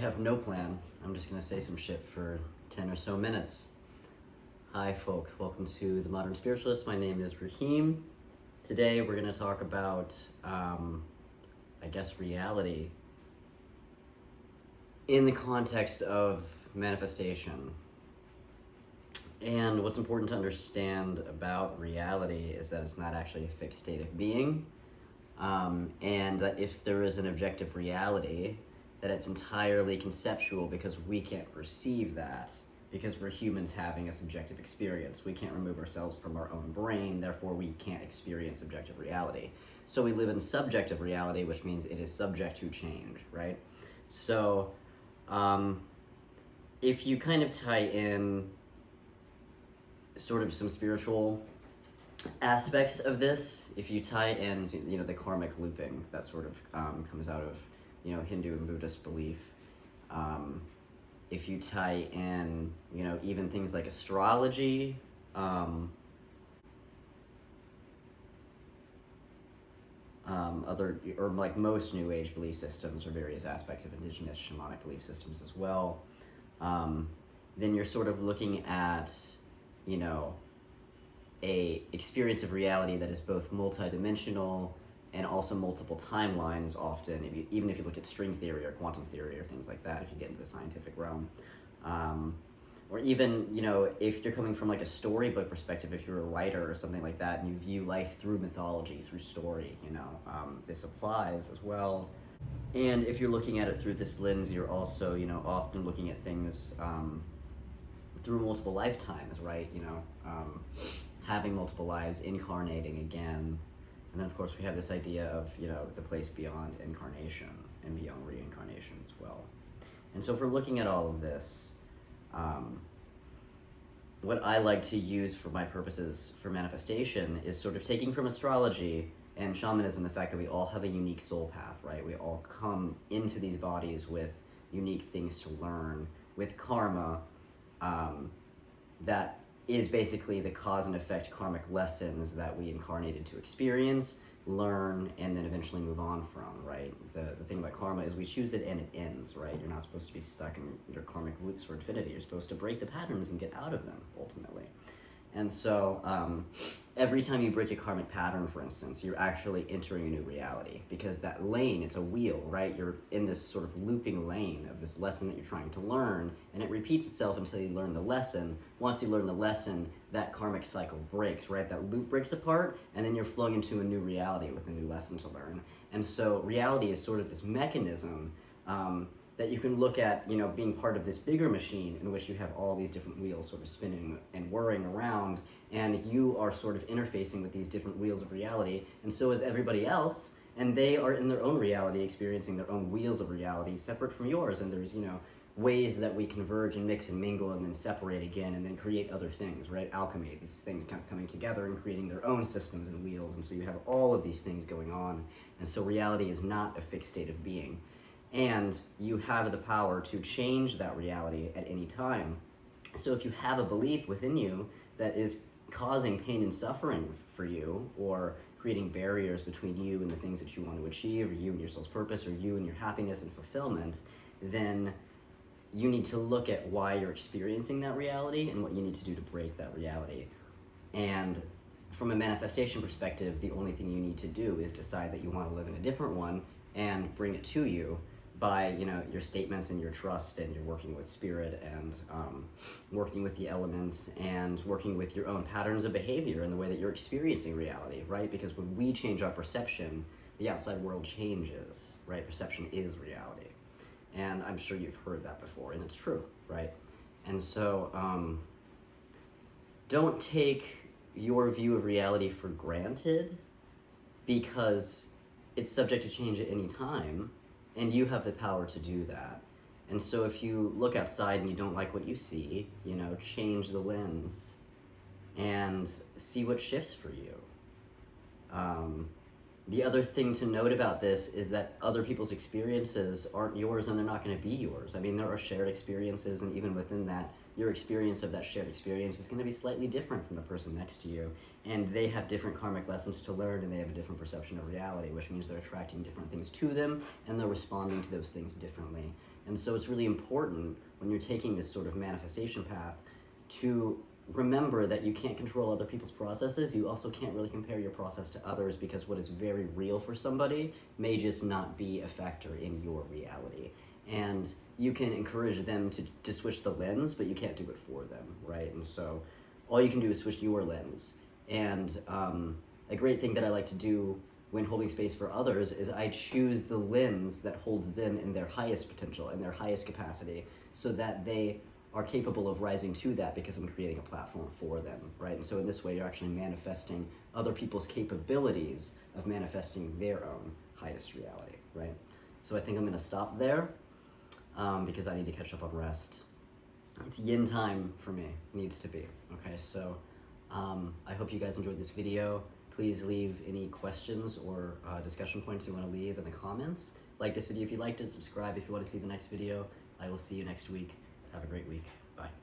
have no plan. I'm just gonna say some shit for 10 or so minutes. Hi, folk. Welcome to The Modern Spiritualist. My name is Raheem. Today we're gonna talk about, reality in the context of manifestation. And what's important to understand about reality is that it's not actually a fixed state of being, and that if there is an objective reality, that it's entirely conceptual because we can't perceive that, because we're humans having a subjective experience. We can't remove ourselves from our own brain, therefore we can't experience objective reality. So we live in subjective reality, which means it is subject to change, right? So if you kind of tie in sort of some spiritual aspects of this, if you tie in, the karmic looping that sort of comes out of, Hindu and Buddhist belief, if you tie in, even things like astrology, like most New Age belief systems or various aspects of indigenous shamanic belief systems as well, then you're sort of looking at, a experience of reality that is both multidimensional and also multiple timelines often, even if you look at string theory or quantum theory or things like that, if you get into the scientific realm. Or even, if you're coming from like a storybook perspective, if you're a writer or something like that, and you view life through mythology, through story, this applies as well. And if you're looking at it through this lens, you're also, often looking at things through multiple lifetimes, right? Having multiple lives, incarnating again. And then, of course, we have this idea of, the place beyond incarnation and beyond reincarnation as well. And so if we're looking at all of this, what I like to use for my purposes for manifestation is sort of taking from astrology and shamanism the fact that we all have a unique soul path, right? We all come into these bodies with unique things to learn, with karma, that is basically the cause and effect karmic lessons that we incarnated to experience, learn, and then eventually move on from, right? The thing about karma is we choose it and it ends, right? You're not supposed to be stuck in your karmic loops for infinity. You're supposed to break the patterns and get out of them, ultimately. And so every time you break a karmic pattern, for instance, you're actually entering a new reality, because that lane, it's a wheel, right? You're in this sort of looping lane of this lesson that you're trying to learn, and it repeats itself until you learn the lesson. Once you learn the lesson, that karmic cycle breaks, right? That loop breaks apart, and then you're flowing into a new reality with a new lesson to learn. And so reality is sort of this mechanism that you can look at, being part of this bigger machine in which you have all these different wheels sort of spinning and whirring around, and you are sort of interfacing with these different wheels of reality, and so is everybody else, and they are in their own reality experiencing their own wheels of reality separate from yours, and there's, ways that we converge and mix and mingle and then separate again and then create other things, right? Alchemy, these things kind of coming together and creating their own systems and wheels, and so you have all of these things going on, and so reality is not a fixed state of being. And you have the power to change that reality at any time. So if you have a belief within you that is causing pain and suffering for you, or creating barriers between you and the things that you want to achieve, or you and your soul's purpose, or you and your happiness and fulfillment, then you need to look at why you're experiencing that reality and what you need to do to break that reality. And from a manifestation perspective, the only thing you need to do is decide that you want to live in a different one and bring it to you by your statements and your trust, and you're working with spirit and working with the elements and working with your own patterns of behavior and the way that you're experiencing reality, right? Because when we change our perception, the outside world changes, right? Perception is reality. And I'm sure you've heard that before, and it's true, right? And so don't take your view of reality for granted, because it's subject to change at any time, and you have the power to do that. And so if you look outside and you don't like what you see, change the lens and see what shifts for you. The other thing to note about this is that other people's experiences aren't yours, and they're not going to be yours. I mean, there are shared experiences, and even within that, your experience of that shared experience is going to be slightly different from the person next to you, and they have different karmic lessons to learn, and they have a different perception of reality, which means they're attracting different things to them, and they're responding to those things differently. And so it's really important when you're taking this sort of manifestation path to remember that you can't control other people's processes. You also can't really compare your process to others, because what is very real for somebody may just not be a factor in your reality. And you can encourage them to switch the lens, but you can't do it for them, right? And so all you can do is switch your lens. And a great thing that I like to do when holding space for others is I choose the lens that holds them in their highest potential and their highest capacity, so that they are capable of rising to that, because I'm creating a platform for them, right? And so in this way, you're actually manifesting other people's capabilities of manifesting their own highest reality, right? So I think I'm gonna stop there because I need to catch up on rest. It's yin time for me, needs to be, okay? So I hope you guys enjoyed this video. Please leave any questions or discussion points you want to leave in the comments. Like this video if you liked it, subscribe if you want to see the next video. I will see you next week. Have a great week. Bye.